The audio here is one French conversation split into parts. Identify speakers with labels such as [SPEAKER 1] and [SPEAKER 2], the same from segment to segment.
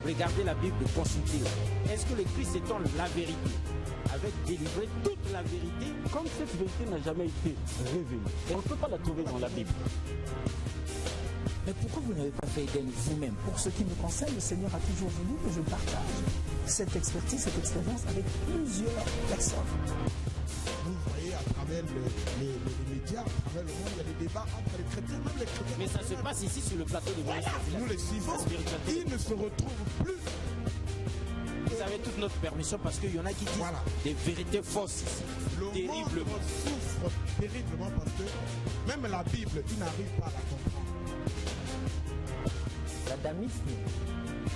[SPEAKER 1] regardez la Bible, consultez-la. Est-ce que le Christ étant la vérité avait délivré toute la vérité?
[SPEAKER 2] Comme cette vérité n'a jamais été révélée, on ne peut pas la trouver dans la Bible.
[SPEAKER 1] Mais pourquoi vous n'avez pas fait Éden vous-même?
[SPEAKER 3] Pour ce qui me concerne, le Seigneur a toujours voulu que je partage cette expertise, cette expérience avec plusieurs personnes.
[SPEAKER 4] Vous voyez à travers les médias, à travers le monde, il y a des débats entre les chrétiens, même les chrétiens.
[SPEAKER 1] Mais ça se passe ici sur le plateau de Moïse.
[SPEAKER 4] Nous les suivons, ils ne se retrouvent plus.
[SPEAKER 1] Vous avez toute notre permission parce qu'il y en a qui disent des vérités fausses ici.
[SPEAKER 4] Le
[SPEAKER 1] terriblement.
[SPEAKER 4] monde souffre terriblement parce que même la Bible, ils n'arrivent pas à la comprendre.
[SPEAKER 3] L'adamisme,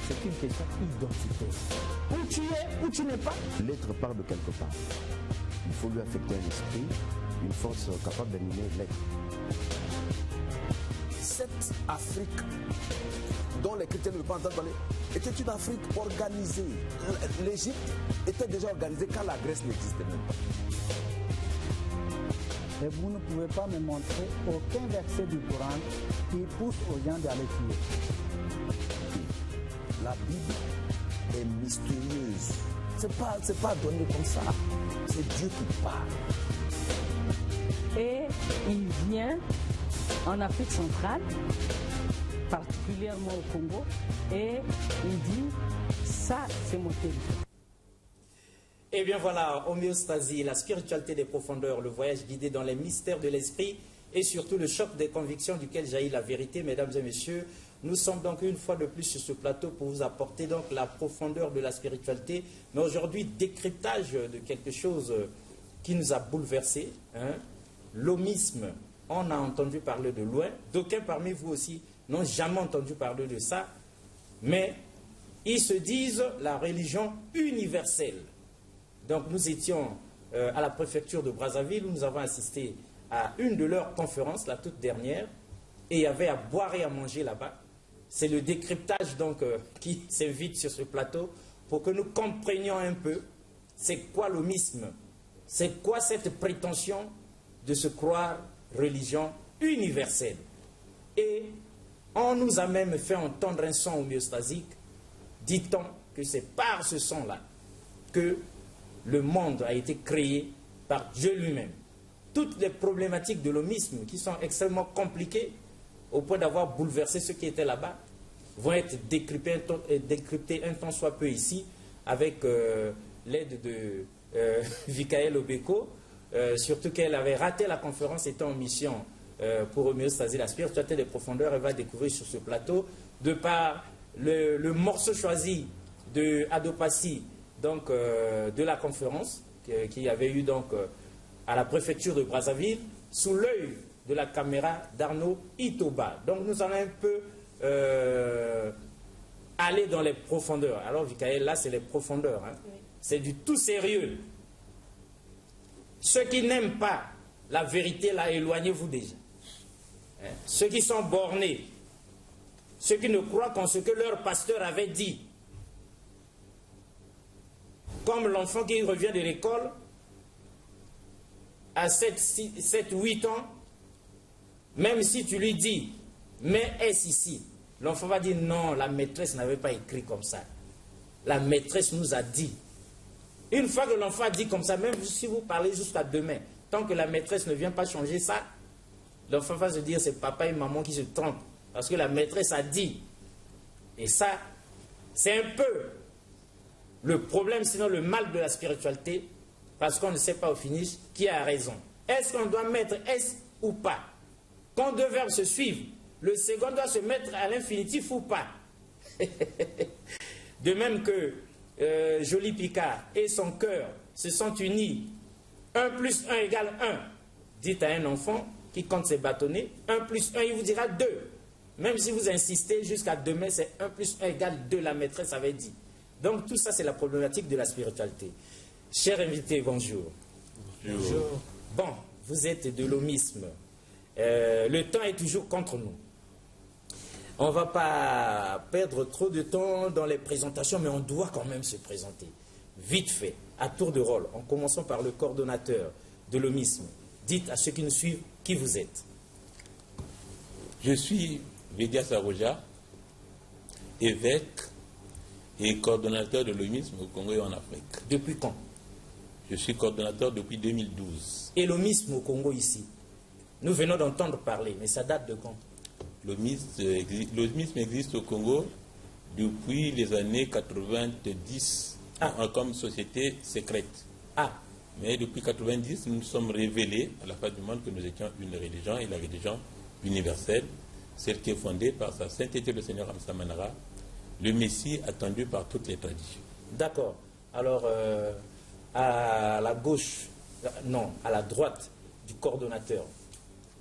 [SPEAKER 3] c'est une question identitaire. Où tu es, où tu n'es pas.
[SPEAKER 5] L'être part de quelque part. Il faut lui affecter un esprit, une force capable d'animer l'être. Cette Afrique dont les chrétiens ne veulent pas entendre parler était une Afrique organisée. L'Égypte était déjà organisée quand la Grèce n'existait même pas.
[SPEAKER 6] Et vous ne pouvez pas me montrer aucun verset du Coran qui pousse aux gens d'aller tuer.
[SPEAKER 5] La Bible est mystérieuse. C'est pas donné comme ça. C'est Dieu qui parle.
[SPEAKER 7] Et il vient en Afrique centrale, particulièrement au Congo, et il dit, ça c'est mon territoire.
[SPEAKER 1] Et bien voilà, homéostasie, la spiritualité des profondeurs, le voyage guidé dans les mystères de l'esprit et surtout le choc des convictions duquel jaillit la vérité. Mesdames et messieurs, nous sommes donc une fois de plus sur ce plateau pour vous apporter donc la profondeur de la spiritualité. Mais aujourd'hui, décryptage de quelque chose qui nous a bouleversés, hein, l'homisme. On a entendu parler de loin. D'aucuns parmi vous aussi n'ont jamais entendu parler de ça. Mais ils se disent la religion universelle. Donc nous étions à la préfecture de Brazzaville où nous avons assisté à une de leurs conférences, la toute dernière, et il y avait à boire et à manger là-bas. C'est le décryptage donc qui s'invite sur ce plateau pour que nous comprenions un peu c'est quoi l'homisme, c'est quoi cette prétention de se croire religion universelle. Et on nous a même fait entendre un son homéostasique, dit-on que c'est par ce son-là que le monde a été créé par Dieu lui-même. Toutes les problématiques de l'homisme qui sont extrêmement compliquées au point d'avoir bouleversé ceux qui étaient là-bas vont être décryptées un temps soit peu ici avec l'aide de Vikael Obeko, surtout qu'elle avait raté la conférence étant en mission pour homéostaser la spiritualité des profondeurs. Elle va découvrir sur ce plateau de par le morceau choisi de Adopassi, donc de la conférence qu'il y avait eu donc à la préfecture de Brazzaville sous l'œil de la caméra d'Arnaud Itoba. Donc nous allons un peu aller dans les profondeurs. Alors Vikael, là c'est les profondeurs, hein. Oui. C'est du tout sérieux. Ceux qui n'aiment pas la vérité, là, éloignez-vous déjà. Hein? Ceux qui sont bornés, ceux qui ne croient qu'en ce que leur pasteur avait dit, comme l'enfant qui revient de l'école à 7-8 ans, même si tu lui dis, mais est-ce ici? L'enfant va dire, non, la maîtresse n'avait pas écrit comme ça. La maîtresse nous a dit. Une fois que l'enfant a dit comme ça, même si vous parlez jusqu'à demain, tant que la maîtresse ne vient pas changer ça, l'enfant va se dire, c'est papa et maman qui se trompent. Parce que la maîtresse a dit. Et ça, c'est un peu le problème, sinon le mal de la spiritualité, parce qu'on ne sait pas au finish qui a raison. Est-ce qu'on doit mettre S ou pas? Quand deux verbes se suivent, le second doit se mettre à l'infinitif ou pas? De même que Jolie Picard et son cœur se sont unis, 1 plus 1 égale 1. Dites à un enfant qui compte ses bâtonnets, 1 plus 1, il vous dira 2. Même si vous insistez jusqu'à demain, c'est 1 plus 1 égale 2, la maîtresse avait dit. Donc tout ça, c'est la problématique de la spiritualité. Chers invités, bonjour.
[SPEAKER 4] Bonjour.
[SPEAKER 1] Bon, vous êtes de l'homisme. Le temps est toujours contre nous. On ne va pas perdre trop de temps dans les présentations, mais on doit quand même se présenter. Vite fait, à tour de rôle, en commençant par le coordonnateur de l'homisme. Dites à ceux qui nous suivent qui vous êtes.
[SPEAKER 8] Je suis Védia Saroja, évêque et coordonnateur de l'OMISM au Congo et en Afrique.
[SPEAKER 1] Depuis quand?
[SPEAKER 8] Je suis coordonnateur depuis 2012.
[SPEAKER 1] Et l'OMISM au Congo ici? Nous venons d'entendre parler, mais ça date de quand?
[SPEAKER 8] L'OMISM existe au Congo depuis les années 90 comme société secrète. Mais depuis 90, nous nous sommes révélés à la face du monde que nous étions une religion, et la religion universelle, celle qui est fondée par sa sainteté le Seigneur Amsa Manara, le Messie attendu par toutes les traditions.
[SPEAKER 1] D'accord. Alors, à la gauche, non, à la droite du coordonnateur,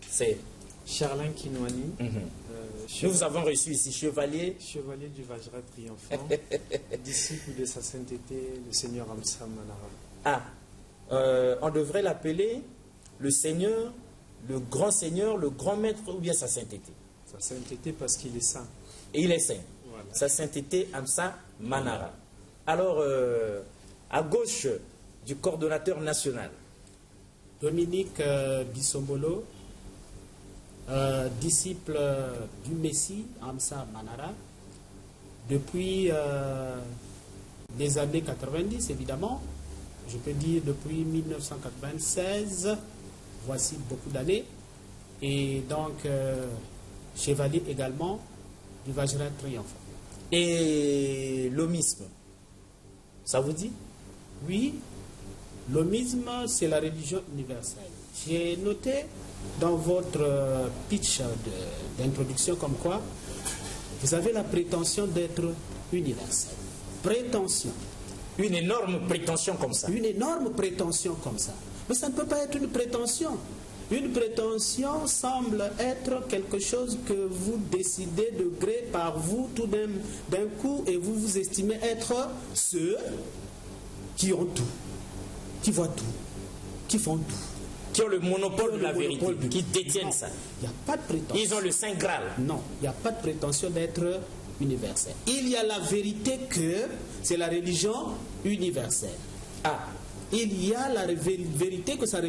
[SPEAKER 1] c'est
[SPEAKER 9] Charlin Kinwani.
[SPEAKER 1] Nous vous avons reçu ici, chevalier
[SPEAKER 9] du Vajra triomphant, disciple de sa sainteté, le Seigneur Amsa Manara.
[SPEAKER 1] On devrait l'appeler le Seigneur, le grand maître, ou bien sa sainteté?
[SPEAKER 9] Sa sainteté parce qu'il est saint.
[SPEAKER 1] Et il est saint.
[SPEAKER 9] Voilà.
[SPEAKER 1] Sa sainteté Amsa Manara. Alors, à gauche du coordonnateur national,
[SPEAKER 10] Dominique Bissombolo, disciple du Messie Amsa Manara, depuis les années 90 évidemment, je peux dire depuis 1996, voici beaucoup d'années, et donc chevalier également du Vajra triomphant.
[SPEAKER 1] Et l'omisme, ça vous dit?
[SPEAKER 10] Oui, l'omisme c'est la religion universelle. J'ai noté dans votre pitch d'introduction comme quoi vous avez la prétention d'être universel. Prétention.
[SPEAKER 1] Une énorme prétention comme ça.
[SPEAKER 10] Une énorme prétention comme ça. Mais ça ne peut pas être une prétention. Une prétention semble être quelque chose que vous décidez de gré par vous tout d'un coup, et vous vous estimez être ceux qui ont tout, qui voient tout, qui font tout.
[SPEAKER 1] Qui ont le monopole de la vérité, qui détiennent ça.
[SPEAKER 10] Il n'y a pas de prétention.
[SPEAKER 1] Ils ont le Saint Graal.
[SPEAKER 10] Non, il n'y a pas de prétention d'être universel. Il y a la vérité que c'est la religion universelle. Il y a la vérité que c'est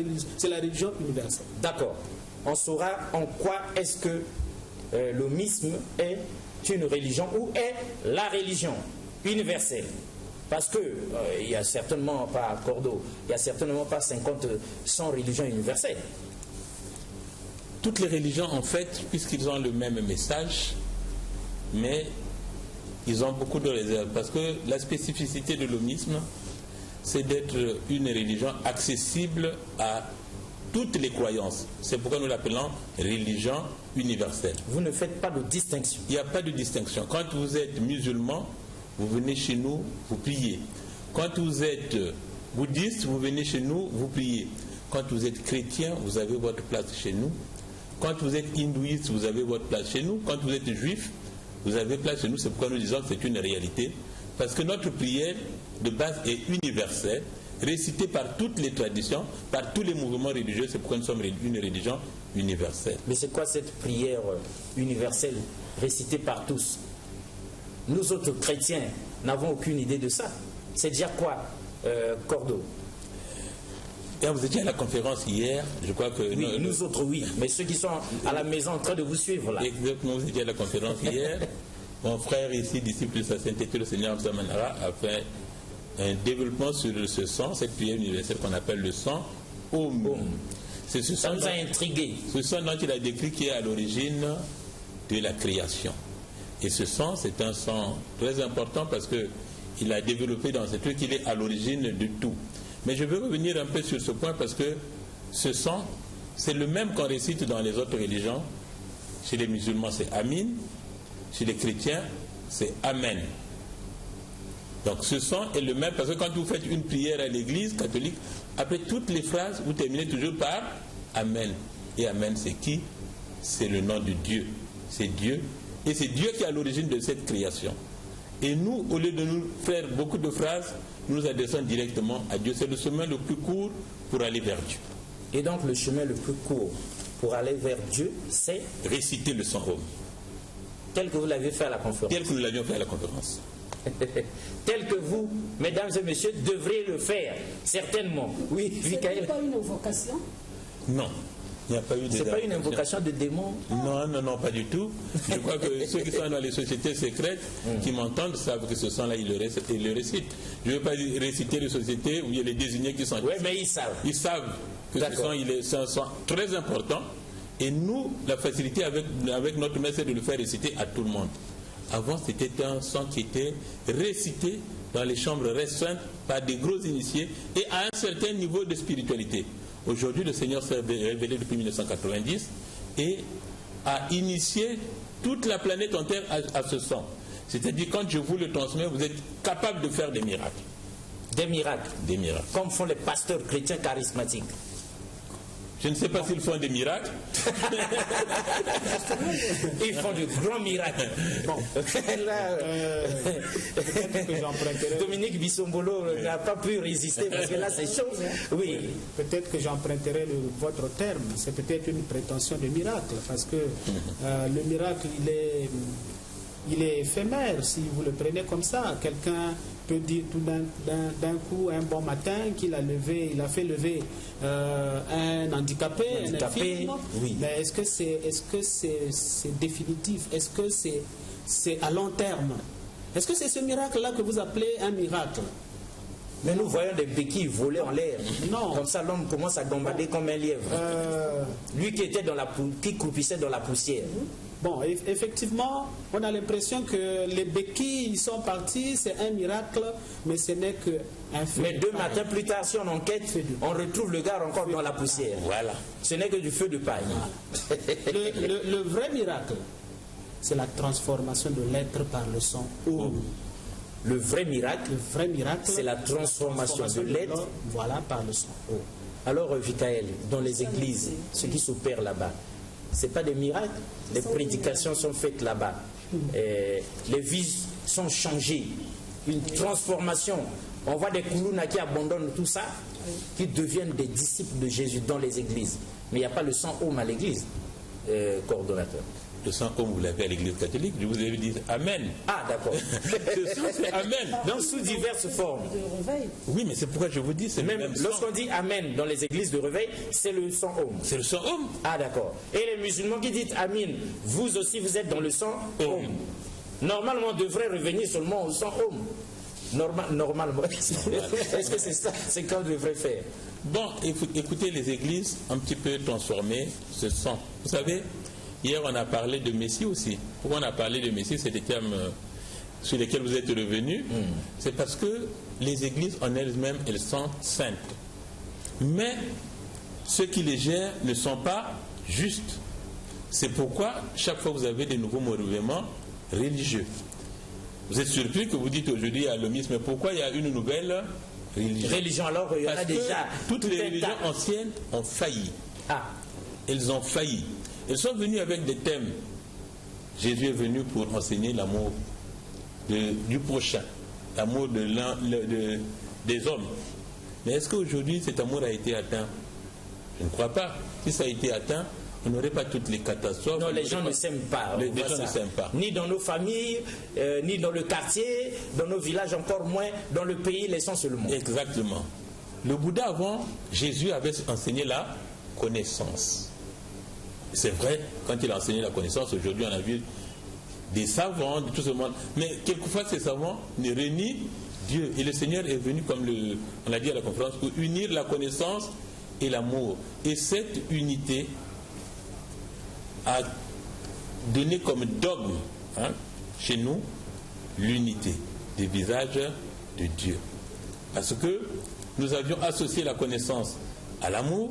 [SPEAKER 10] la religion universelle.
[SPEAKER 1] D'accord. On saura en quoi est-ce que l'omisme est une religion ou est la religion universelle. Parce que il n'y a certainement pas Cordo, il n'y a certainement pas 100 religions universelles.
[SPEAKER 8] Toutes les religions, en fait, puisqu'ils ont le même message, mais ils ont beaucoup de réserves. Parce que la spécificité de l'omisme, c'est d'être une religion accessible à toutes les croyances. C'est pourquoi nous l'appelons religion universelle.
[SPEAKER 1] Vous ne faites pas de distinction.
[SPEAKER 8] Il n'y a pas de distinction. Quand vous êtes musulman, vous venez chez nous, vous priez. Quand vous êtes bouddhiste, vous venez chez nous, vous priez. Quand vous êtes chrétien, vous avez votre place chez nous. Quand vous êtes hindouiste, vous avez votre place chez nous. Quand vous êtes juif, vous avez place chez nous. C'est pourquoi nous disons que c'est une réalité. Parce que notre prière de base est universelle, récitée par toutes les traditions, par tous les mouvements religieux. C'est pourquoi nous sommes une religion universelle.
[SPEAKER 1] Mais c'est quoi cette prière universelle récitée par tous? Nous autres chrétiens n'avons aucune idée de ça. C'est déjà quoi, Cordo?
[SPEAKER 8] Vous étiez à la conférence hier, je crois que...
[SPEAKER 1] Oui, nous autres, oui. Mais ceux qui sont à la maison en train de vous suivre là.
[SPEAKER 8] Exactement, vous étiez à la conférence hier. Mon frère ici, disciple de sa sainteté, le Seigneur Amsa Manara, a fait un développement sur ce sang, cette prière universelle qu'on appelle le sang Om. C'est ce
[SPEAKER 1] ça nous a intrigués.
[SPEAKER 8] Ce sang dont il a décrit qui est à l'origine de la création. Et ce sang, c'est un sang très important parce qu'il a développé dans ce truc qu'il est à l'origine de tout. Mais je veux revenir un peu sur ce point parce que ce sang, c'est le même qu'on récite dans les autres religions. Chez les musulmans, c'est Amin. Chez les chrétiens, c'est Amen. Donc ce sang est le même parce que quand vous faites une prière à l'église catholique, après toutes les phrases, vous terminez toujours par Amen. Et Amen, c'est qui? C'est le nom de Dieu. C'est Dieu. Et c'est Dieu qui est à l'origine de cette création. Et nous, au lieu de nous faire beaucoup de phrases, nous nous adressons directement à Dieu. C'est le chemin le plus court pour aller vers Dieu.
[SPEAKER 1] Et donc le chemin le plus court pour aller vers Dieu, c'est
[SPEAKER 8] réciter le sang Om.
[SPEAKER 1] Tel que vous l'avez fait à la conférence.
[SPEAKER 8] Tel que nous l'avions fait à la conférence.
[SPEAKER 1] Tel que vous, mesdames et messieurs, devrez le faire, certainement. Oui,
[SPEAKER 7] Ce n'est pas une vocation?
[SPEAKER 8] Non. Il n'y a pas eu de
[SPEAKER 1] C'est pas une invocation de démons?
[SPEAKER 8] Non, non, non, pas du tout. Je crois que ceux qui sont dans les sociétés secrètes, qui m'entendent, savent que ce sang-là, ils le récitent. Je ne veux pas réciter les sociétés où il y a les désignés qui sont...
[SPEAKER 1] Oui, mais ils savent.
[SPEAKER 8] Ils savent que c'est un sang très important. Et nous, la facilité avec notre maître, c'est de le faire réciter à tout le monde. Avant, c'était un sang qui était récité dans les chambres restreintes par des gros initiés et à un certain niveau de spiritualité. Aujourd'hui, le Seigneur s'est révélé depuis 1990 et a initié toute la planète entière à ce sang. C'est-à-dire, quand je vous le transmets, vous êtes capable de faire des miracles.
[SPEAKER 1] Des miracles?
[SPEAKER 8] Des miracles.
[SPEAKER 1] Comme font les pasteurs chrétiens charismatiques.
[SPEAKER 8] Je ne sais pas s'ils font des miracles.
[SPEAKER 1] Ils font de grands miracles. Bon. Là, Dominique Bissombolo n'a pas pu résister parce que là c'est chaud. Oui.
[SPEAKER 10] Peut-être que j'emprunterai votre terme. C'est peut-être une prétention de miracle parce que le miracle il est éphémère si vous le prenez comme ça. Quelqu'un peut dire tout d'un coup un bon matin qu'il a fait lever un handicapé, un infirme.
[SPEAKER 1] Oui.
[SPEAKER 10] Mais est-ce que c'est définitif? Est-ce que c'est à long terme? Est-ce que c'est ce miracle-là que vous appelez un miracle?
[SPEAKER 1] Mais nous voyons des béquilles voler en l'air.
[SPEAKER 10] Non.
[SPEAKER 1] Comme ça, l'homme commence à gambader comme un lièvre. Lui qui croupissait dans la poussière.
[SPEAKER 10] Bon, effectivement, on a l'impression que les béquilles sont partis, c'est un miracle, mais ce n'est qu'un feu.
[SPEAKER 1] Mais 2 matins plus tard, si on enquête, on retrouve le gars encore dans la poussière. Voilà. Ce n'est que du feu de paille.
[SPEAKER 10] Le vrai miracle, c'est la transformation de l'être par le sang.
[SPEAKER 1] Le vrai miracle, c'est la transformation de l'être,
[SPEAKER 10] voilà, par le sang.
[SPEAKER 1] Alors, Vitaël, dans les églises, ce qui s'opère là-bas, ce n'est pas des miracles. Les prédications sont faites là-bas. Les vies sont changées. Une transformation. On voit des koulouna qui abandonnent tout ça, qui deviennent des disciples de Jésus dans les églises. Mais il n'y a pas le sang homme à l'église, coordonnateur.
[SPEAKER 8] Le sang homme, vous l'avez à l'église catholique, je vous avais dit Amen.
[SPEAKER 1] Ah, d'accord.
[SPEAKER 8] C'est Amen.
[SPEAKER 1] Donc, sous diverses formes.
[SPEAKER 8] Oui, mais c'est pourquoi je vous dis, c'est
[SPEAKER 1] même
[SPEAKER 8] même
[SPEAKER 1] lorsqu'on dit Amen dans les églises de réveil, c'est le sang homme.
[SPEAKER 8] C'est le sang homme.
[SPEAKER 1] Ah, d'accord. Et les musulmans qui disent Amin, vous aussi, vous êtes dans le sang homme. Normalement, on devrait revenir seulement au sang homme. Normalement. Est-ce que c'est ça? C'est qu'on devrait faire?
[SPEAKER 8] Bon, écoutez, les églises un petit peu transformées, ce sang. Vous savez, hier, on a parlé de Messie aussi. Pourquoi on a parlé de Messie? C'est des termes sur lesquels vous êtes revenus. C'est parce que les églises en elles-mêmes, elles sont saintes. Mais ceux qui les gèrent ne sont pas justes. C'est pourquoi, chaque fois que vous avez des nouveaux mouvements religieux, vous êtes surpris que vous dites aujourd'hui à l'OMIS, mais pourquoi il y a une nouvelle religion?
[SPEAKER 1] Alors, il y en a déjà.
[SPEAKER 8] Toutes les religions anciennes ont failli.
[SPEAKER 1] Ah.
[SPEAKER 8] Elles ont failli. Elles sont venues avec des thèmes. Jésus est venu pour enseigner l'amour du prochain, l'amour des hommes. Mais est-ce qu'aujourd'hui cet amour a été atteint? Je ne crois pas. Si ça a été atteint, on n'aurait pas toutes les catastrophes.
[SPEAKER 1] Non, les gens ne s'aiment pas.
[SPEAKER 8] Les gens ne s'aiment pas.
[SPEAKER 1] Ni dans nos familles, ni dans le quartier, dans nos villages, encore moins dans le pays, les gens seulement.
[SPEAKER 8] Exactement. Le Bouddha avant, Jésus avait enseigné la connaissance. C'est vrai, quand il a enseigné la connaissance, aujourd'hui on a vu des savants de tout ce monde. Mais quelquefois ces savants ne renient Dieu. Et le Seigneur est venu, comme on l'a dit à la conférence, pour unir la connaissance et l'amour. Et cette unité a donné comme dogme chez nous l'unité des visages de Dieu. Parce que nous avions associé la connaissance à l'amour,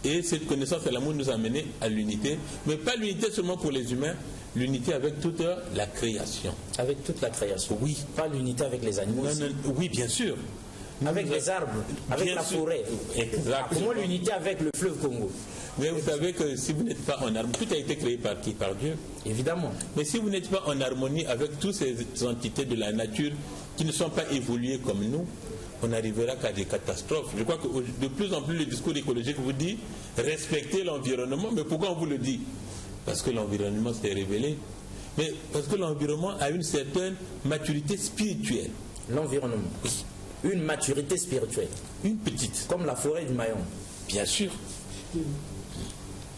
[SPEAKER 8] et cette connaissance à l'amour nous a mené à l'unité, mais pas l'unité seulement pour les humains, l'unité avec toute la création.
[SPEAKER 1] Avec toute la création?
[SPEAKER 8] Oui.
[SPEAKER 1] Pas l'unité avec les animaux?
[SPEAKER 8] Non, oui, bien sûr.
[SPEAKER 1] Avec les arbres, avec la forêt.
[SPEAKER 8] Exactement.
[SPEAKER 1] Pour moi, l'unité avec le fleuve Congo.
[SPEAKER 8] Mais vous savez que si vous n'êtes pas en harmonie, tout a été créé par qui? Par Dieu.
[SPEAKER 1] Évidemment.
[SPEAKER 8] Mais si vous n'êtes pas en harmonie avec toutes ces entités de la nature qui ne sont pas évoluées comme nous, on n'arrivera qu'à des catastrophes. Je crois que de plus en plus le discours écologique vous dit respectez l'environnement. Mais pourquoi on vous le dit? Parce que l'environnement s'est révélé. Mais parce que l'environnement a une certaine maturité spirituelle.
[SPEAKER 1] L'environnement. Une maturité spirituelle.
[SPEAKER 8] Une petite.
[SPEAKER 1] Comme la forêt du Mayombe.
[SPEAKER 8] Bien sûr.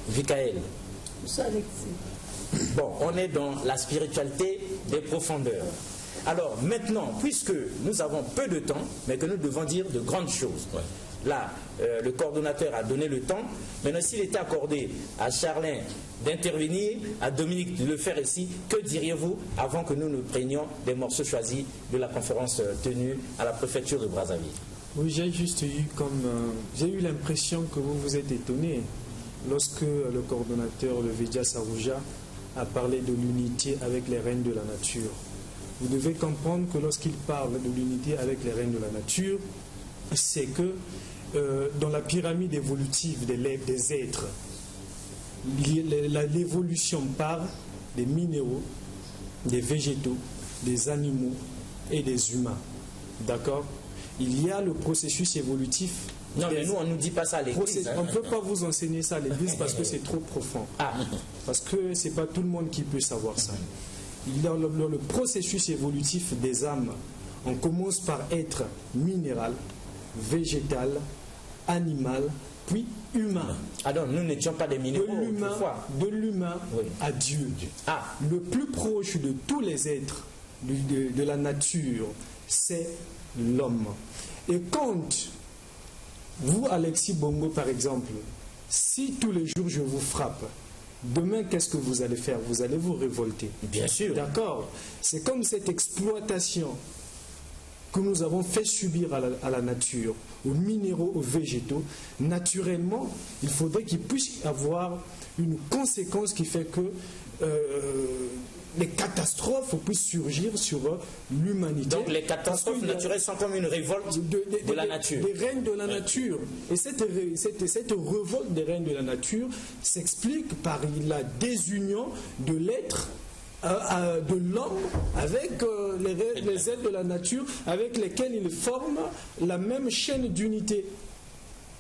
[SPEAKER 1] Vikaël.
[SPEAKER 7] Monsieur Alexis.
[SPEAKER 1] Bon, on est dans la spiritualité des profondeurs. Alors maintenant, puisque nous avons peu de temps, mais que nous devons dire de grandes choses.
[SPEAKER 8] Ouais.
[SPEAKER 1] Là, le coordonnateur a donné le temps. Maintenant, s'il était accordé à Charlin d'intervenir, à Dominique de le faire ici, que diriez-vous avant que nous nous prenions des morceaux choisis de la conférence tenue à la préfecture de Brazzaville?
[SPEAKER 9] Oui, j'ai juste eu j'ai eu l'impression que vous vous êtes étonné lorsque le coordonnateur, le Védia Sarouja, a parlé de l'unité avec les reines de la nature. Vous devez comprendre que lorsqu'il parle de l'unité avec les reines de la nature, c'est que dans la pyramide évolutive des êtres, l'évolution part des minéraux, des végétaux, des animaux et des humains. D'accord? Il y a le processus évolutif.
[SPEAKER 1] Non, mais nous, on ne nous dit pas ça à l'église.
[SPEAKER 9] On ne peut pas vous enseigner ça à l'église parce que c'est trop profond. Parce que ce n'est pas tout le monde qui peut savoir ça. Il y a le processus évolutif des âmes. On commence par être minéral, végétal, animal, puis humain.
[SPEAKER 1] Alors, nous n'étions pas des minéraux.
[SPEAKER 9] De l'humain oui. À Dieu. Le plus proche de tous les êtres de la nature, c'est l'homme. Et quand vous, Alexis Bongo, par exemple, si tous les jours je vous frappe, demain, qu'est-ce que vous allez faire? Vous allez vous révolter.
[SPEAKER 1] Bien sûr.
[SPEAKER 9] D'accord? C'est comme cette exploitation que nous avons fait subir à la nature, aux minéraux, aux végétaux. Naturellement, il faudrait qu'il puisse y avoir une conséquence qui fait que les catastrophes puissent surgir sur l'humanité.
[SPEAKER 1] Donc les catastrophes naturelles sont comme une révolte de la nature.
[SPEAKER 9] Des reines de la nature. Et cette révolte des reines de la nature s'explique par la désunion de l'être, de l'homme avec les êtres de la nature avec lesquels il forme la même chaîne d'unité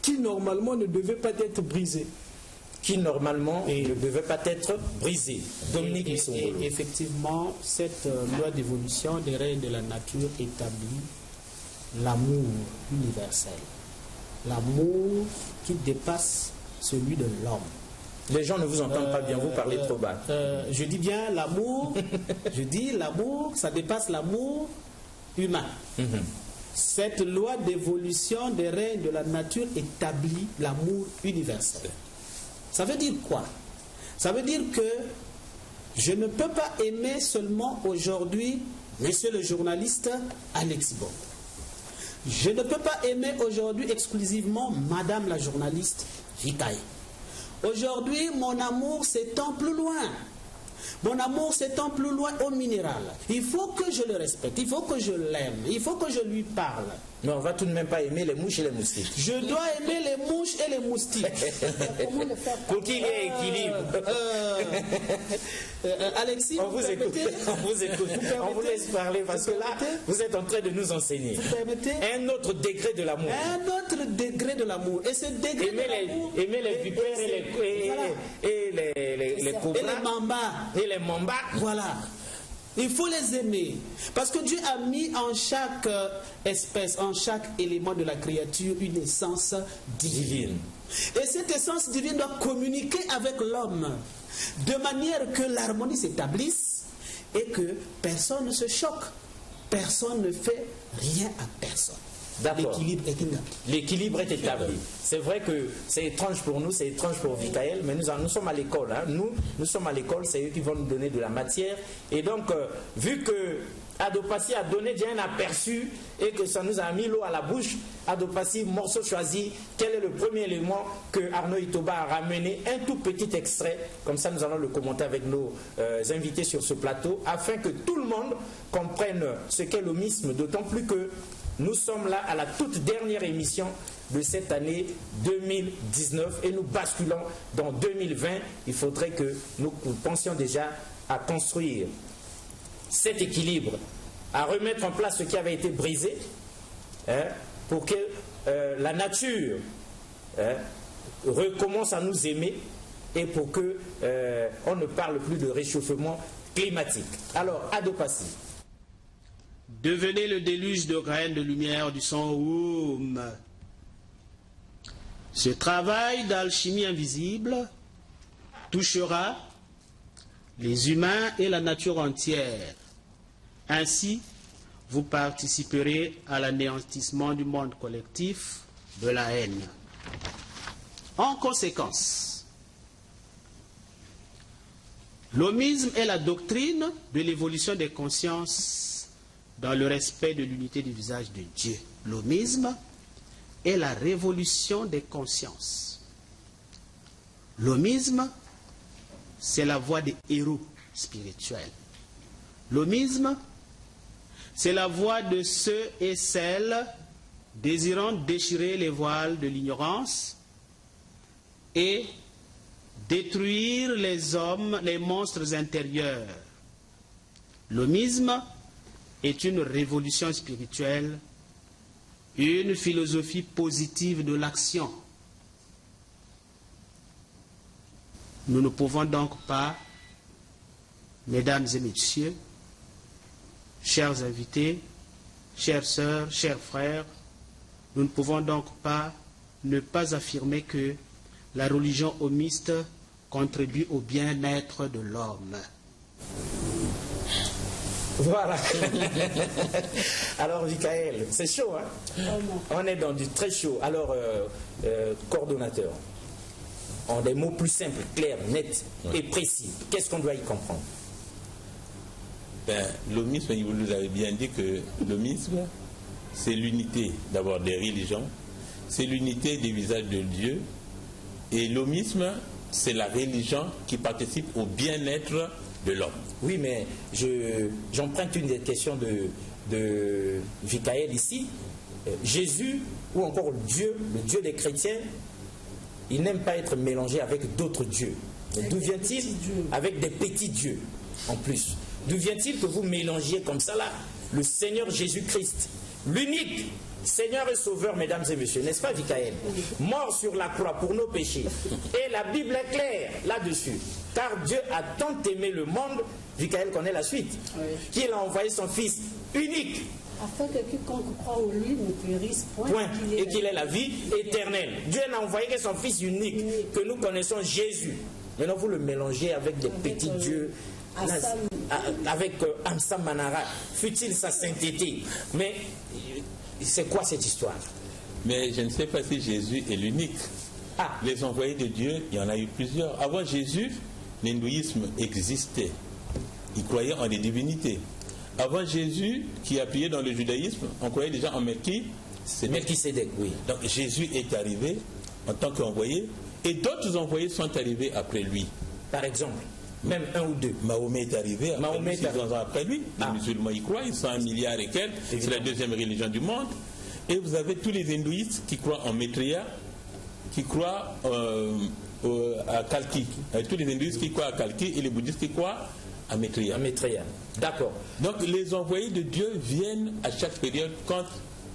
[SPEAKER 9] qui normalement ne devait pas être brisée.
[SPEAKER 1] Ne devait pas être brisée. Dominique
[SPEAKER 10] et effectivement, cette loi d'évolution des règles de la nature établit l'amour universel. L'amour qui dépasse celui de l'homme.
[SPEAKER 1] Les gens ne vous entendent pas bien, vous parlez trop bas.
[SPEAKER 10] Je dis bien l'amour, je dis l'amour, ça dépasse l'amour humain. Cette loi d'évolution des règles de la nature établit l'amour universel. Ça veut dire quoi? Ça veut dire que je ne peux pas aimer seulement aujourd'hui monsieur le journaliste Alexis Bongo. Je ne peux pas aimer aujourd'hui exclusivement madame la journaliste Vikaël. Aujourd'hui, mon amour s'étend plus loin. Mon amour s'étend plus loin au minéral. Il faut que je le respecte, il faut que je l'aime, il faut que je lui parle.
[SPEAKER 1] Mais on ne va tout de même pas aimer les mouches et les moustiques.
[SPEAKER 10] Je dois aimer les mouches et les moustiques.
[SPEAKER 1] Pour qu'il y ait équilibre.
[SPEAKER 10] Alexis,
[SPEAKER 1] on vous écoute. On vous laisse parler parce que là, vous êtes en train de nous enseigner.
[SPEAKER 10] Vous permettez?
[SPEAKER 1] Un autre degré de l'amour.
[SPEAKER 10] Un autre degré de l'amour. Et ce degré de l'amour...
[SPEAKER 1] Aimer les vipères et les cobras.
[SPEAKER 10] Et les mambas.
[SPEAKER 1] Et les mambas.
[SPEAKER 10] Voilà. Il faut les aimer. Parce que Dieu a mis en chaque espèce, en chaque élément de la créature, une essence divine. Et cette essence divine doit communiquer avec l'homme de manière que l'harmonie s'établisse et que personne ne se choque. Personne ne fait rien à personne. L'équilibre est établi.
[SPEAKER 1] L'équilibre est établi. C'est vrai que c'est étrange pour nous, c'est étrange pour Vikaël, mais nous sommes à l'école. Hein. Nous sommes à l'école, c'est eux qui vont nous donner de la matière. Et donc, vu que Adopassi a donné déjà un aperçu et que ça nous a mis l'eau à la bouche, Adopassi, morceau choisi, quel est le premier élément que Arnaud Itoba a ramené? Un tout petit extrait, comme ça nous allons le commenter avec nos invités sur ce plateau, afin que tout le monde comprenne ce qu'est l'homisme, d'autant plus que nous sommes là à la toute dernière émission de cette année 2019 et nous basculons dans 2020. Il faudrait que nous pensions déjà à construire cet équilibre, à remettre en place ce qui avait été brisé, pour que la nature recommence à nous aimer et pour que on ne parle plus de réchauffement climatique. Alors, Adopassi.
[SPEAKER 10] Devenez le déluge de graines de lumière du son Oum. Ce travail d'alchimie invisible touchera les humains et la nature entière. Ainsi, vous participerez à l'anéantissement du monde collectif de la haine. En conséquence, l'homisme est la doctrine de l'évolution des consciences dans le respect de l'unité du visage de Dieu. L'homisme est la révolution des consciences. L'homisme, c'est la voie des héros spirituels. L'homisme, c'est la voie de ceux et celles désirant déchirer les voiles de l'ignorance et détruire les hommes, les monstres intérieurs. L'homisme est une révolution spirituelle, une philosophie positive de l'action. Nous ne pouvons donc pas, mesdames et messieurs, chers invités, chères sœurs, chers frères, nous ne pouvons donc pas ne pas affirmer que la religion homiste contribue au bien-être de l'homme.
[SPEAKER 1] Voilà. Alors, Michael, c'est chaud, hein? On est dans du très chaud. Alors, coordonnateur, en des mots plus simples, clairs, nets et précis, qu'est-ce qu'on doit y comprendre?
[SPEAKER 8] L'homisme, vous nous avez bien dit que l'homisme, c'est l'unité d'abord des religions, c'est l'unité des visages de Dieu, et l'homisme, c'est la religion qui participe au bien-être de l'homme.
[SPEAKER 1] Oui, mais j'emprunte une des questions de Michael ici. Jésus, ou encore Dieu, le Dieu des chrétiens, il n'aime pas être mélangé avec d'autres dieux. D'où vient-il? Avec des petits dieux, en plus. D'où vient-il que vous mélangiez comme ça là le Seigneur Jésus-Christ, l'unique Seigneur et Sauveur, mesdames et messieurs, n'est-ce pas, Michael? Mort sur la croix pour nos péchés. Et la Bible est claire là-dessus. Car Dieu a tant aimé le monde, Michael connaît la suite, qu'il a envoyé son Fils unique.
[SPEAKER 7] Afin que quiconque croit en lui ne périsse point.
[SPEAKER 1] Et qu'il ait la vie éternelle. Dieu n'a envoyé que son Fils unique, que nous connaissons, Jésus. Maintenant, vous le mélangez avec des petits dieux. Avec Amsam Manara, fut-il sa sainteté? Mais c'est quoi cette histoire?
[SPEAKER 8] Mais je ne sais pas si Jésus est l'unique. Les envoyés de Dieu, il y en a eu plusieurs. Avant Jésus, l'hindouisme existait. Ils croyaient en des divinités. Avant Jésus, qui appuyait dans le judaïsme, on croyait déjà en Melchisédek.
[SPEAKER 1] Oui.
[SPEAKER 8] Donc Jésus est arrivé en tant qu'envoyé, et d'autres envoyés sont arrivés après lui.
[SPEAKER 1] Par exemple, même un ou deux.
[SPEAKER 8] Mahomet est arrivé 600 ans après lui. Les musulmans y croient, ils sont 1 milliard et quelques. C'est la deuxième religion du monde. Et vous avez tous les hindouistes qui croient en Maitreya, qui croient à Kalki. Tous les hindouistes qui croient à Kalki et les bouddhistes qui croient à Maitreya.
[SPEAKER 1] D'accord.
[SPEAKER 8] Donc les envoyés de Dieu viennent à chaque période quand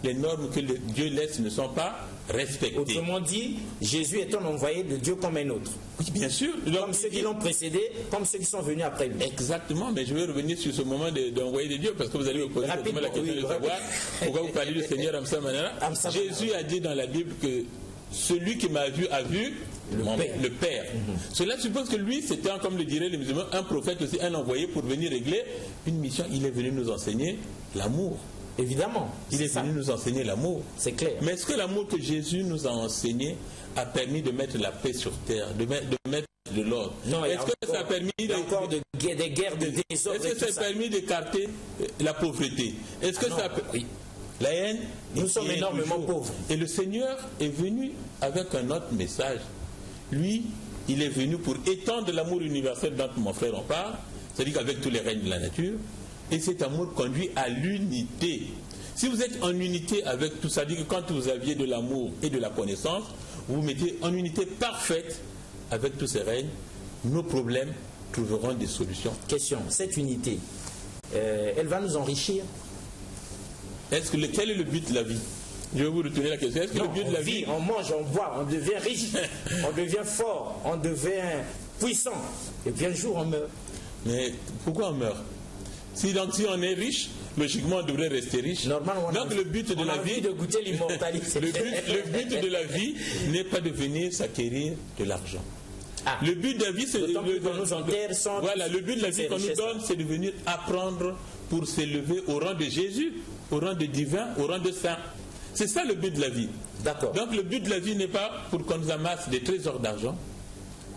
[SPEAKER 8] les normes que Dieu laisse ne sont pas respectées.
[SPEAKER 1] Autrement dit, Jésus est un envoyé de Dieu comme un autre.
[SPEAKER 8] Oui, bien sûr.
[SPEAKER 1] Comme ceux qui l'ont précédé, comme ceux qui sont venus après lui.
[SPEAKER 8] Exactement, mais je vais revenir sur ce moment d'envoyé de Dieu, parce que vous allez me poser la question de savoir pourquoi vous parlez du Seigneur Amsam Manara. Jésus a dit dans la Bible que celui qui m'a vu a vu le Père. Cela suppose que lui, c'était, comme le diraient les musulmans, un prophète aussi, un envoyé pour venir régler une mission. Il est venu nous enseigner l'amour.
[SPEAKER 1] Évidemment.
[SPEAKER 8] Il est venu nous enseigner l'amour.
[SPEAKER 1] C'est clair.
[SPEAKER 8] Mais est-ce que l'amour que Jésus nous a enseigné a permis de mettre la paix sur terre, de mettre de l'ordre? Est-ce que ça a permis
[SPEAKER 1] des guerres de désordre?
[SPEAKER 8] Est-ce que ça a permis d'écarter la pauvreté? Est-ce que ça a... Oui. La haine.
[SPEAKER 1] Nous sommes énormément pauvres.
[SPEAKER 8] Et le Seigneur est venu avec un autre message. Lui, il est venu pour étendre l'amour universel dont mon frère en parle, c'est-à-dire qu'avec tous les règnes de la nature. Et cet amour conduit à l'unité. Si vous êtes en unité avec tout ça, c'est-à-dire que quand vous aviez de l'amour et de la connaissance, vous vous mettez en unité parfaite avec tous ces règnes, nos problèmes trouveront des solutions.
[SPEAKER 1] Question, cette unité, elle va nous enrichir?
[SPEAKER 8] Quel est le but de la vie? Je vais vous retourner la question. Est-ce que le but de la vie...
[SPEAKER 1] On mange, on boit, on devient riche, on devient fort, on devient puissant. Et puis un jour on meurt.
[SPEAKER 8] Mais pourquoi on meurt? Si on est riche, logiquement on devrait rester riche.
[SPEAKER 1] Normalement,
[SPEAKER 8] donc le but de la vie,
[SPEAKER 1] de goûter l'immortalité.
[SPEAKER 8] le but de la vie n'est pas de venir s'acquérir de l'argent. Le but de la vie, c'est
[SPEAKER 1] le but
[SPEAKER 8] de la vie qu'on nous donne, c'est de venir apprendre pour s'élever au rang de Jésus, au rang de divin, au rang de saint. C'est ça le but de la vie.
[SPEAKER 1] D'accord.
[SPEAKER 8] Donc le but de la vie n'est pas pour qu'on nous amasse des trésors d'argent,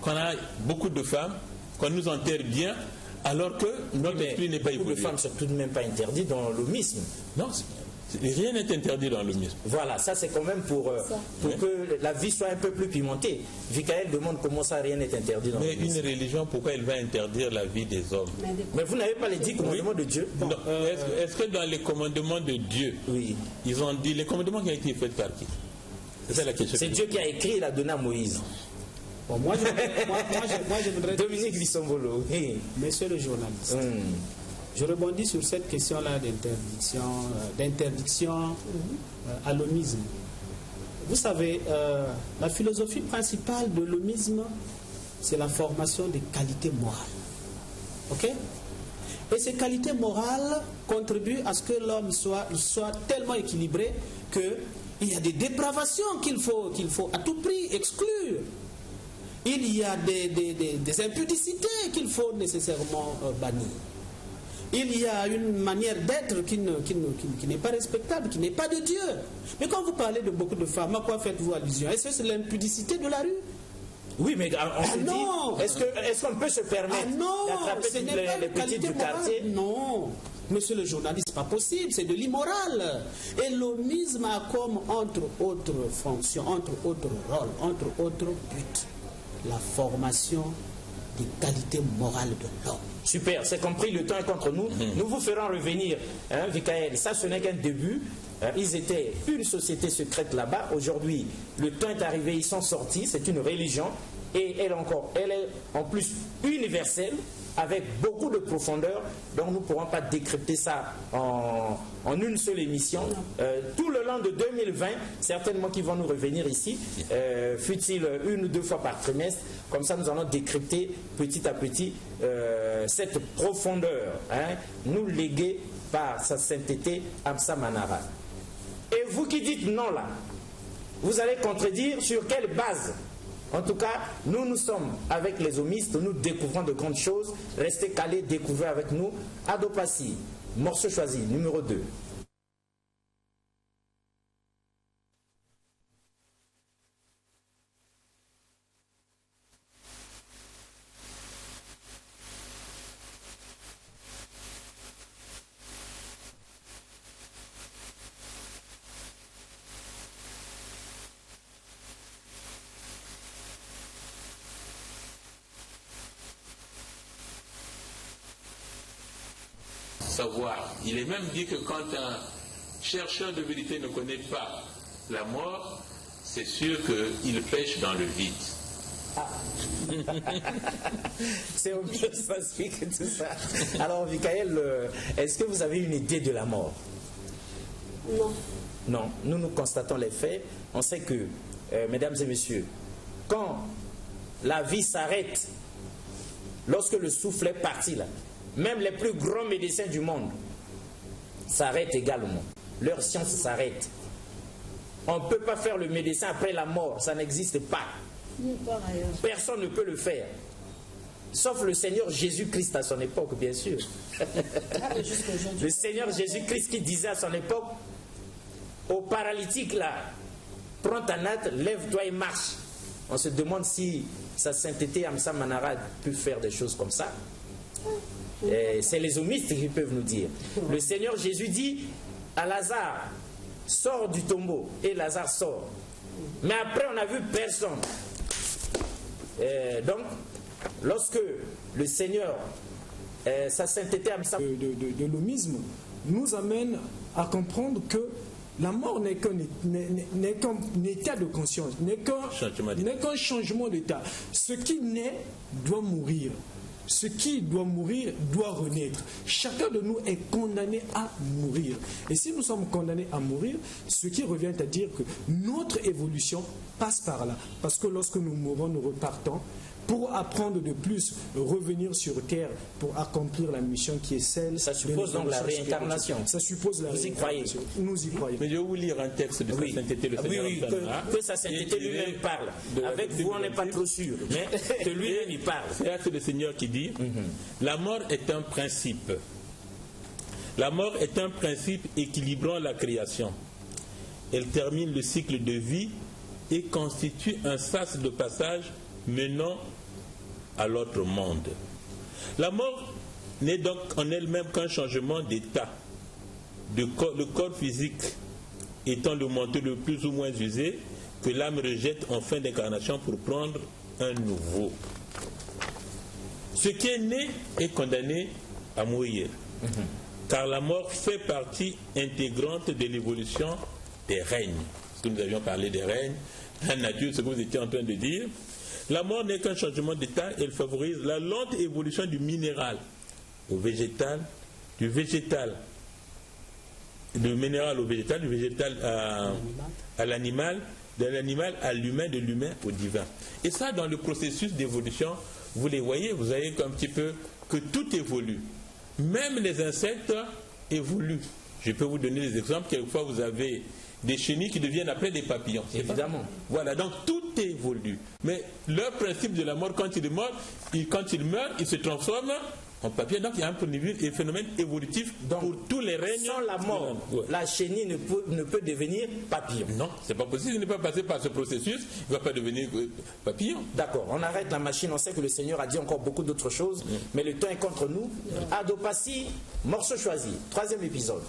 [SPEAKER 8] qu'on a beaucoup de femmes, qu'on nous enterre bien, alors que notre esprit n'est pas évolué.
[SPEAKER 1] Les femmes ne sont tout de même pas interdites dans l'homisme.
[SPEAKER 8] Non, rien n'est interdit dans l'homisme.
[SPEAKER 1] Voilà, ça c'est quand même pour que la vie soit un peu plus pimentée. Vikaël demande comment ça rien n'est interdit dans l'homisme.
[SPEAKER 8] Mais une religion, pourquoi elle va interdire la vie des hommes?
[SPEAKER 1] Mais vous n'avez pas les 10 commandements de Dieu?
[SPEAKER 8] Est-ce que dans les commandements de Dieu, ils ont dit les commandements qui ont été faits par qui? C'est ça la question.
[SPEAKER 1] C'est Dieu qui a écrit et l'a donné à Moïse.
[SPEAKER 10] Bon, moi, je voudrais...
[SPEAKER 1] Dominique Lissombolo.
[SPEAKER 10] Monsieur le journaliste, je rebondis sur cette question-là d'interdiction à l'homisme. Vous savez, la philosophie principale de l'homisme, c'est la formation des qualités morales. Ok? Et ces qualités morales contribuent à ce que l'homme soit tellement équilibré qu'il y a des dépravations qu'il faut à tout prix exclure. Il y a des impudicités qu'il faut nécessairement bannir. Il y a une manière d'être qui n'est pas respectable, qui n'est pas de Dieu. Mais quand vous parlez de beaucoup de femmes, à quoi faites-vous allusion? Est-ce que c'est l'impudicité de la rue?
[SPEAKER 1] Oui, mais est-ce qu'on peut se permettre d'attraper les petites du quartier?
[SPEAKER 10] Non. Monsieur le journaliste, pas possible, c'est de l'immoral. Et l'homisme a comme, entre autres fonctions, entre autres rôles, entre autres buts, la formation des qualités morales de l'homme.
[SPEAKER 1] Super, c'est compris, le temps est contre nous. Nous vous ferons revenir, Vikaël. Ça, ce n'est qu'un début. Ils étaient une société secrète là-bas. Aujourd'hui, le temps est arrivé, ils sont sortis. C'est une religion. Et elle est en plus universelle, avec beaucoup de profondeur. Donc nous ne pourrons pas décrypter ça en une seule émission. Tout le long de 2020, certainement qu'ils vont nous revenir ici, fut-il 1 ou 2 fois par trimestre. Comme ça, nous allons décrypter petit à petit cette profondeur, nous léguée par sa sainteté Amsa Manara. Et vous qui dites non là, vous allez contredire sur quelle base? En tout cas, nous sommes avec les homistes, nous découvrons de grandes choses. Restez calés, découvrez avec nous. Adopassi, morceau choisi, numéro 2.
[SPEAKER 8] Savoir. Il est même dit que quand un chercheur de vérité ne connaît pas la mort, c'est sûr qu'il pêche dans le vide.
[SPEAKER 1] C'est au mieux spécifique tout ça. Alors, Vikaël, est-ce que vous avez une idée de la mort?
[SPEAKER 11] Non.
[SPEAKER 1] Non, nous constatons les faits. On sait que, mesdames et messieurs, quand la vie s'arrête, lorsque le souffle est parti là, même les plus grands médecins du monde s'arrêtent également. Leur science s'arrête. On ne peut pas faire le médecin après la mort, ça n'existe pas. Personne ne peut le faire. Sauf le Seigneur Jésus-Christ à son époque, bien sûr. Le Seigneur Jésus-Christ qui disait à son époque aux paralytiques là, prends ta natte, lève-toi et marche. On se demande si sa sainteté Amsa Manara peut faire des choses comme ça. C'est les homistes qui peuvent nous dire. Le Seigneur Jésus dit à Lazare, sors du tombeau, et Lazare sort. Mais après on n'a vu personne. Donc, lorsque le Seigneur, sa sainteté
[SPEAKER 3] de l'homisme, nous amène à comprendre que la mort n'est qu'un état de conscience, n'est qu'un changement d'état. Ce qui naît doit mourir. Ce qui doit mourir doit renaître. Chacun de nous est condamné à mourir. Et si nous sommes condamnés à mourir, ce qui revient à dire que notre évolution passe par là. Parce que lorsque nous mourons, nous repartons pour apprendre de plus, revenir sur terre pour accomplir la mission qui est celle.
[SPEAKER 1] Ça suppose donc la réincarnation.
[SPEAKER 3] Ça suppose la réincarnation. Nous y croyons.
[SPEAKER 8] Mais je vais vous lire un texte de sa sainteté, le Seigneur.
[SPEAKER 1] Oui, que sa sainteté lui-même parle. Avec vous, on n'est pas trop sûr, mais que lui-même il parle.
[SPEAKER 8] C'est le Seigneur qui dit la mort est un principe. La mort est un principe équilibrant la création. Elle termine le cycle de vie et constitue un sas de passage menant à l'autre monde. La mort n'est donc en elle-même qu'un changement d'état. Le corps physique étant le manteau le plus ou moins usé que l'âme rejette en fin d'incarnation pour prendre un nouveau. Ce qui est né est condamné à mourir. Car la mort fait partie intégrante de l'évolution des règnes. Parce que nous avions parlé des règnes, la nature, ce que vous étiez en train de dire. La mort n'est qu'un changement d'état, elle favorise la lente évolution du minéral au végétal, du minéral au végétal, du végétal à l'animal, de l'animal à l'humain, de l'humain au divin. Et ça, dans le processus d'évolution, vous les voyez, vous voyez un petit peu que tout évolue. Même les insectes évoluent. Je peux vous donner des exemples. Quelquefois, vous avez des chenilles qui deviennent après des papillons.
[SPEAKER 1] Évidemment.
[SPEAKER 8] Voilà, donc tout évolue. Mais leur principe de la mort, quand il meurt, il se transforme en papillon. Donc il y a un phénomène évolutif pour tous les règnes.
[SPEAKER 1] Sans la mort, la chenille ne peut devenir papillon.
[SPEAKER 8] Non, c'est pas possible. Il n'est pas passé par ce processus. Il ne va pas devenir papillon.
[SPEAKER 1] D'accord, on arrête la machine. On sait que le Seigneur a dit encore beaucoup d'autres choses, mais le temps est contre nous. Adopassi, morceau choisi, 3e épisode.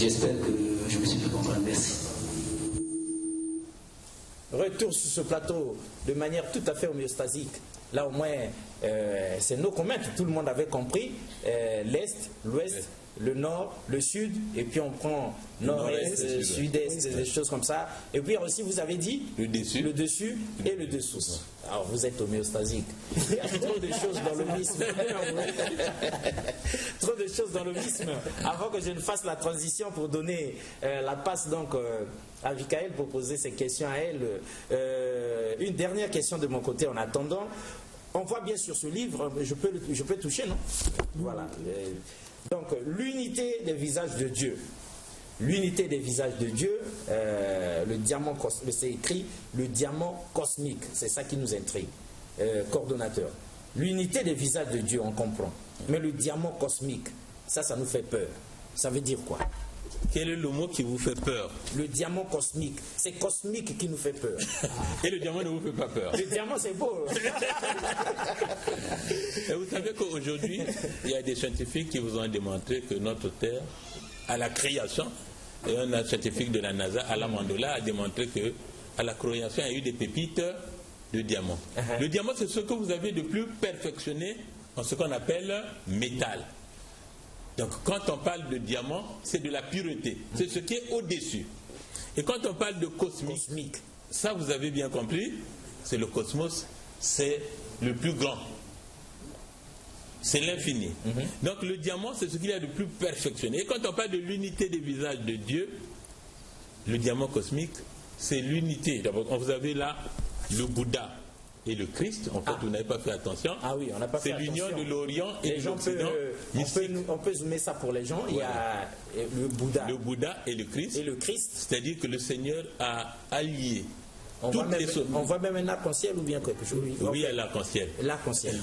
[SPEAKER 12] J'espère que je me suis fait comprendre. Merci.
[SPEAKER 1] Retour sur ce plateau de manière tout à fait homéostasique. Là, au moins, c'est nos communs que tout le monde avait compris. L'Est, l'Ouest, le Nord, le Sud, et puis on prend Nord-Est, Sud-Est, des choses comme ça. Et puis aussi, vous avez dit le dessus et le dessous. Alors, vous êtes homéostasique. Il y a trop de choses dans le misme. Trop de choses dans le misme. Avant que je ne fasse la transition pour donner la passe donc à Vikaël pour poser ses questions à elle. Une dernière question de mon côté en attendant. On voit bien sur ce livre, je peux toucher, non? Voilà. Donc, l'unité des visages de Dieu. L'unité des visages de Dieu, le diamant cosmique, c'est écrit le diamant cosmique, c'est ça qui nous intrigue, coordonnateur. L'unité des visages de Dieu, on comprend. Mais le diamant cosmique, ça nous fait peur. Ça veut dire quoi?
[SPEAKER 8] Quel est le mot qui vous fait peur?
[SPEAKER 1] Le diamant cosmique. C'est cosmique qui nous fait peur.
[SPEAKER 8] Et le diamant ne vous fait pas peur?
[SPEAKER 1] Le diamant, c'est beau.
[SPEAKER 8] Et vous savez qu'aujourd'hui, il y a des scientifiques qui vous ont démontré que notre Terre, à la création, et un scientifique de la NASA, Alain Mandola, a démontré que à la création, il y a eu des pépites de diamant. Le diamant, c'est ce que vous avez de plus perfectionné en ce qu'on appelle métal. Donc quand on parle de diamant, c'est de la pureté. C'est ce qui est au-dessus. Et quand on parle de cosmique, ça vous avez bien compris, c'est le cosmos, c'est le plus grand. C'est l'infini. Donc le diamant, c'est ce qu'il y a de plus perfectionné. Et quand on parle de l'unité des visages de Dieu, le diamant cosmique, c'est l'unité. D'abord, vous avez là le Bouddha et le Christ. En fait, vous n'avez pas fait attention.
[SPEAKER 1] Ah oui, on n'a pas fait attention.
[SPEAKER 8] C'est l'union de l'Orient et de l'Occident.
[SPEAKER 1] On peut zoomer ça pour les gens. Voilà. Il y a le Bouddha.
[SPEAKER 8] Le Bouddha et le Christ.
[SPEAKER 1] Et le Christ.
[SPEAKER 8] C'est-à-dire que le Seigneur a allié.
[SPEAKER 1] On voit même un arc-en-ciel ou bien quelque chose.
[SPEAKER 8] Oui, l'arc-en-ciel.
[SPEAKER 1] L'arc-en-ciel.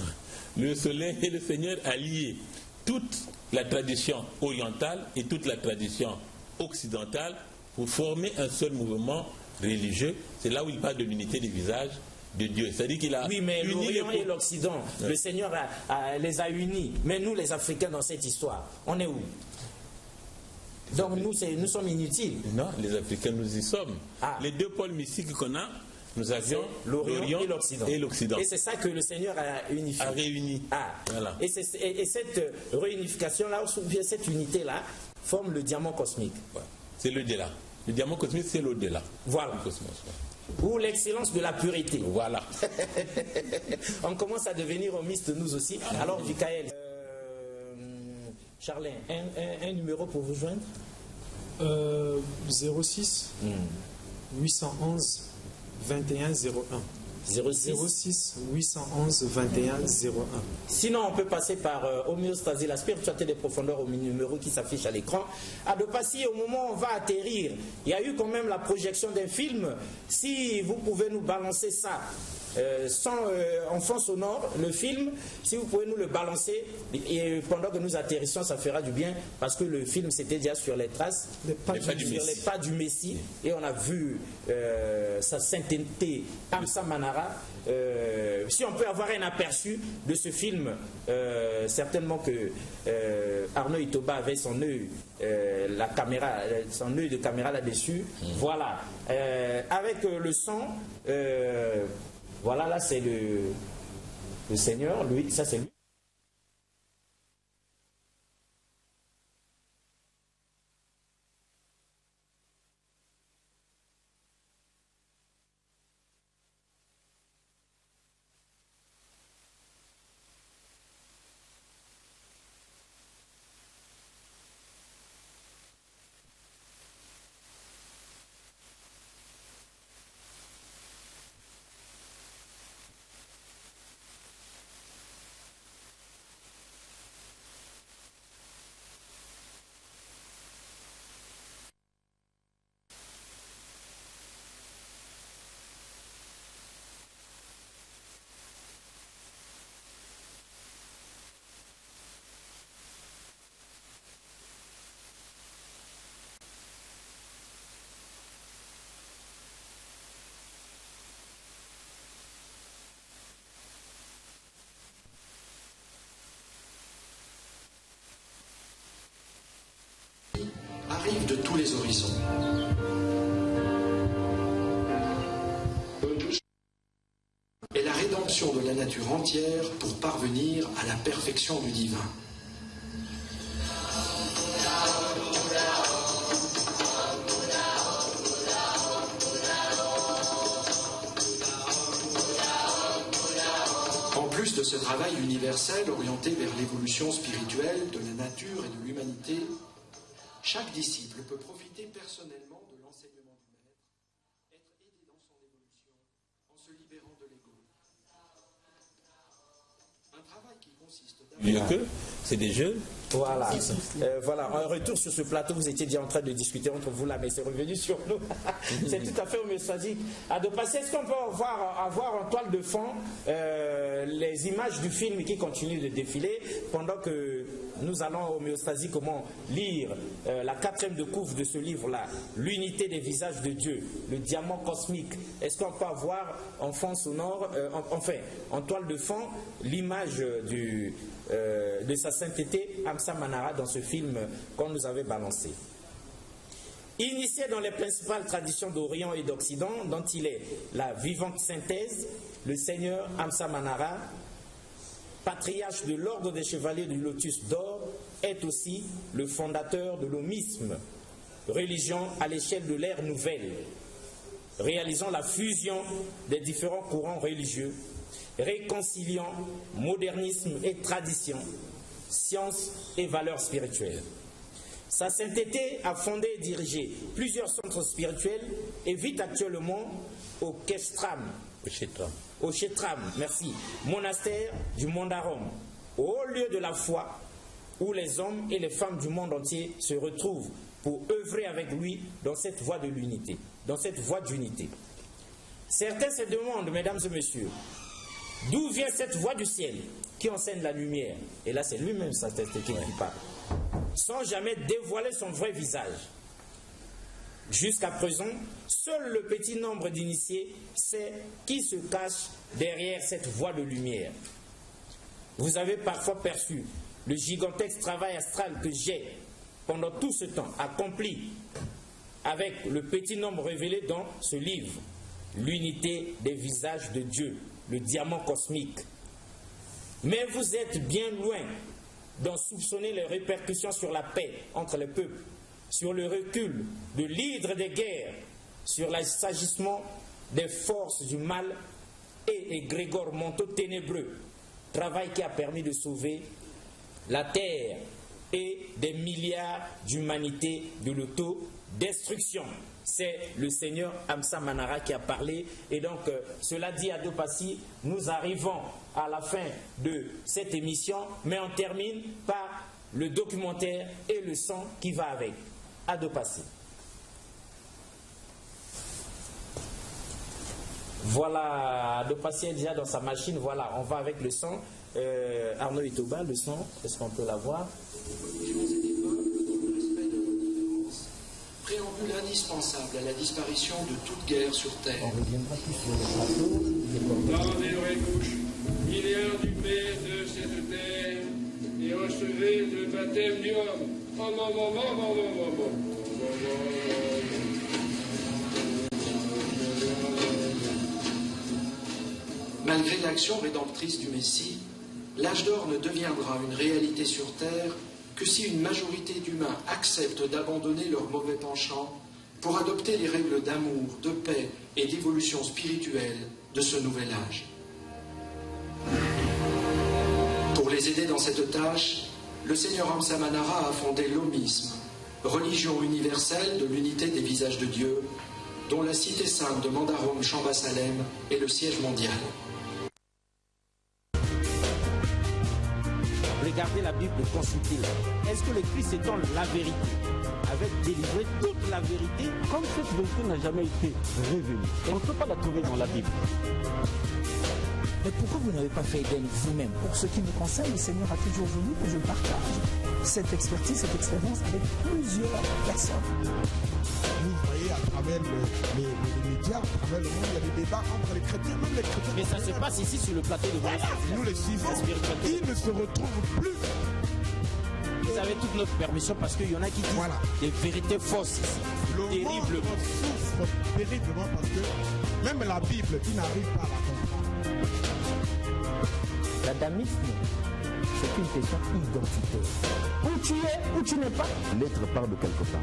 [SPEAKER 8] Le soleil et le Seigneur a lié toutes la tradition orientale et toute la tradition occidentale pour former un seul mouvement religieux. C'est là où il parle de l'unité des visages de Dieu. C'est-à-dire qu'il a
[SPEAKER 1] oui, mais l'Orient et l'Occident, le Seigneur les a unis. Mais nous, les Africains, dans cette histoire, on est où? Donc nous sommes inutiles.
[SPEAKER 8] Non, les Africains, nous y sommes. Les deux pôles mystiques qu'on a, nous avions
[SPEAKER 1] l'Orient et
[SPEAKER 8] l'Occident.
[SPEAKER 1] Et c'est ça que le Seigneur a unifié.
[SPEAKER 8] A réuni.
[SPEAKER 1] Voilà. Et cette réunification-là, cette unité-là, forme le diamant cosmique.
[SPEAKER 8] Ouais. C'est l'au-delà. Le diamant cosmique, c'est l'au-delà.
[SPEAKER 1] Voilà.
[SPEAKER 8] Le cosmos,
[SPEAKER 1] ou l'excellence de la pureté.
[SPEAKER 8] Voilà.
[SPEAKER 1] On commence à devenir homistes nous aussi. Alors, Michael, Charlin, un numéro pour vous joindre
[SPEAKER 9] 06 811 21 01. 06 811 21 01.
[SPEAKER 1] Sinon, on peut passer par homéostasie, la spiritualité des profondeurs, au numéro qui s'affiche à l'écran. À Dopassi, au moment où on va atterrir, il y a eu quand même la projection d'un film. Si vous pouvez nous balancer ça en fond sonore, le film, si vous pouvez nous le balancer, et pendant que nous atterrissons, ça fera du bien, parce que le film c'était déjà sur les traces,
[SPEAKER 9] les
[SPEAKER 1] pas du Messie, et on a vu sa sainteté, Amsa Manara. Si on peut avoir un aperçu de ce film, certainement que Arnaud Itoba avait son œil, son œil de caméra là-dessus. Voilà. Avec le son, voilà, là c'est le Seigneur, lui, ça c'est lui.
[SPEAKER 13] Arrive de tous les horizons. Et la rédemption de la nature entière pour parvenir à la perfection du divin. En plus de ce travail universel orienté vers l'évolution spirituelle de la nature et de l'humanité, chaque disciple peut profiter personnellement de l'enseignement du Maître, être aidé dans son évolution en se libérant de l'ego. Un travail qui consiste
[SPEAKER 8] d'abord... C'est des jeunes.
[SPEAKER 1] Voilà. Voilà. Un retour sur ce plateau, vous étiez déjà en train de discuter entre vous là, mais c'est revenu sur nous. C'est tout à fait homéostatique. À Dopassi, est-ce qu'on peut avoir en toile de fond les images du film qui continuent de défiler pendant que nous allons homéostasie, comment lire la 4e de couvre de ce livre-là, l'unité des visages de Dieu, le diamant cosmique. Est-ce qu'on peut avoir en fond sonore, en toile de fond, l'image de sa sainteté, Amsa Manara, dans ce film qu'on nous avait balancé. Initié dans les principales traditions d'Orient et d'Occident, dont il est la vivante synthèse, le Seigneur Amsa Manara, patriarche de l'ordre des chevaliers du Lotus d'Or, est aussi le fondateur de l'homisme, religion à l'échelle de l'ère nouvelle, réalisant la fusion des différents courants religieux, réconciliant modernisme et tradition, science et valeurs spirituelles. Sa sainteté a fondé et dirigé plusieurs centres spirituels et vit actuellement au Chetram, merci, monastère du Mandarom, au haut lieu de la foi, où les hommes et les femmes du monde entier se retrouvent pour œuvrer avec lui dans cette voie de l'unité, dans cette voie d'unité. Certains se demandent, mesdames et messieurs, d'où vient cette voix du ciel qui enseigne la lumière? Et là, c'est lui-même, sa tête qui parle. sans jamais dévoiler son vrai visage. Jusqu'à présent, seul le petit nombre d'initiés sait qui se cache derrière cette voie de lumière. Vous avez parfois perçu le gigantesque travail astral que j'ai, pendant tout ce temps, accompli avec le petit nombre révélé dans ce livre, l'unité des visages de Dieu, le diamant cosmique. Mais vous êtes bien loin d'en soupçonner les répercussions sur la paix entre les peuples, sur le recul de l'hydre des guerres, sur l'assagissement des forces du mal et égrégore manteau ténébreux, travail qui a permis de sauver la terre et des milliards d'humanités de l'autodestruction. C'est le Seigneur Amsa Manara qui a parlé. Et donc, cela dit à Adopassi, nous arrivons à la fin de cette émission, mais on termine par le documentaire et le son qui va avec. Adopassi. Voilà, Adopassi est déjà dans sa machine. Voilà, on va avec le son. Arnaud Itoba, le son, est-ce qu'on peut l'avoir?
[SPEAKER 13] Préambule indispensable à la disparition de toute guerre sur Terre.
[SPEAKER 6] On reviendra plus sur le plateau.
[SPEAKER 14] Tendez l'oreille gauche, milliards du père de cette terre, et recevez le baptême du homme.
[SPEAKER 13] Malgré l'action rédemptrice du Messie, l'âge d'or ne deviendra une réalité sur Terre que si une majorité d'humains acceptent d'abandonner leur mauvais penchant pour adopter les règles d'amour, de paix et d'évolution spirituelle de ce nouvel âge. Pour les aider dans cette tâche, le Seigneur Amsa Manara a fondé l'Omisme, religion universelle de l'unité des visages de Dieu, dont la cité sainte de Mandarom Chamba Salem est le siège mondial.
[SPEAKER 1] Regardez la Bible, consultez-la. Est-ce que le Christ étant la vérité avait délivré toute la vérité?
[SPEAKER 2] Comme cette vérité n'a jamais été révélée, on ne peut pas la trouver dans la Bible.
[SPEAKER 15] Mais pourquoi vous n'avez pas fait Éden vous-même? Pour ce qui me concerne, le Seigneur a toujours voulu que je partage cette expertise, cette expérience avec plusieurs personnes.
[SPEAKER 4] Vous voyez à travers les médias, à travers le monde, il y a des débats entre les chrétiens, même les chrétiens.
[SPEAKER 1] Mais ça se passe ici sur le plateau de Voyage.
[SPEAKER 4] Nous les suivons, ils ne se retrouvent plus.
[SPEAKER 1] Vous avez toute notre permission parce qu'il y en a qui disent des vérités fausses ici.
[SPEAKER 4] Terriblement. On souffre terriblement parce que même la Bible, ils n'arrivent pas à la comprendre.
[SPEAKER 15] L'adamisme, c'est une question identitaire. Où tu es, où tu n'es pas.
[SPEAKER 5] L'être part de quelque part.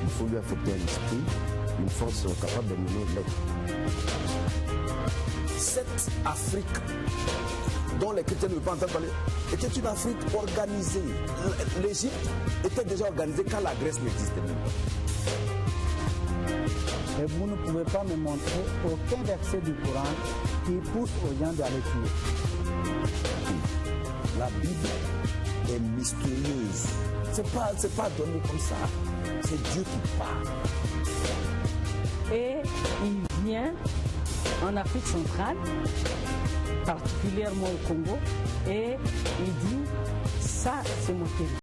[SPEAKER 5] Il faut lui affecter un esprit, une force capable de mener l'être. Cette Afrique dont les chrétiens ne veulent pas entendre parler était une Afrique organisée. L'Égypte était déjà organisée quand la Grèce n'existait même pas.
[SPEAKER 6] Et vous ne pouvez pas me montrer aucun verset du Coran qui pousse aux gens d'aller tuer.
[SPEAKER 5] La Bible est mystérieuse. C'est pas donné comme ça. C'est Dieu qui parle.
[SPEAKER 7] Et il vient en Afrique centrale, particulièrement au Congo, et il dit, ça c'est mon territoire.